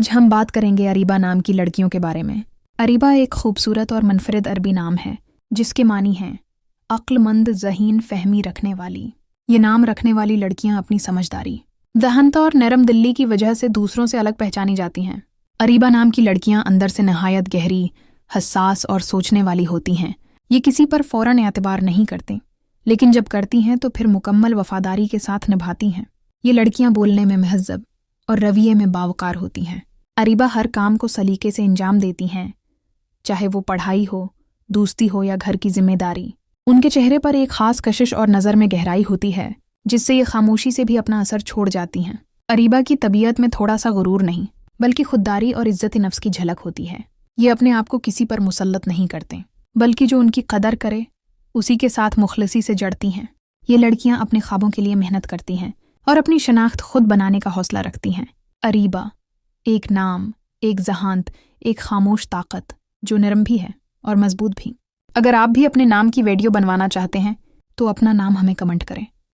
آج ہم بات کریں گے اریبہ نام کی لڑکیوں کے بارے میں۔ اریبہ ایک خوبصورت اور منفرد عربی نام ہے جس کے معنی ہیں عقل مند، ذہین، فہمی رکھنے والی۔ یہ نام رکھنے والی لڑکیاں اپنی سمجھداری، ذہانت اور نرم دلی کی وجہ سے دوسروں سے الگ پہچانی جاتی ہیں۔ اریبہ نام کی لڑکیاں اندر سے نہایت گہری، حساس اور سوچنے والی ہوتی ہیں۔ یہ کسی پر فوراً اعتبار نہیں کرتی، لیکن جب کرتی ہیں تو پھر مکمل وفاداری کے ساتھ نبھاتی ہیں۔ یہ لڑکیاں بولنے میں مہذب اور رویے میں باوقار ہوتی ہیں۔ اریبہ ہر کام کو سلیقے سے انجام دیتی ہیں، چاہے وہ پڑھائی ہو، دوستی ہو یا گھر کی ذمہ داری۔ ان کے چہرے پر ایک خاص کشش اور نظر میں گہرائی ہوتی ہے جس سے یہ خاموشی سے بھی اپنا اثر چھوڑ جاتی ہیں۔ اریبہ کی طبیعت میں تھوڑا سا غرور نہیں بلکہ خودداری اور عزت نفس کی جھلک ہوتی ہے۔ یہ اپنے آپ کو کسی پر مسلط نہیں کرتے بلکہ جو ان کی قدر کرے اسی کے ساتھ مخلصی سے جڑتی ہیں۔ یہ لڑکیاں اپنے خوابوں کے لیے محنت کرتی ہیں اور اپنی شناخت خود بنانے کا حوصلہ رکھتی ہیں۔ اریبہ ایک نام، ایک ذہانت، ایک خاموش طاقت جو نرم بھی ہے اور مضبوط بھی۔ اگر آپ بھی اپنے نام کی ویڈیو بنوانا چاہتے ہیں تو اپنا نام ہمیں کمنٹ کریں۔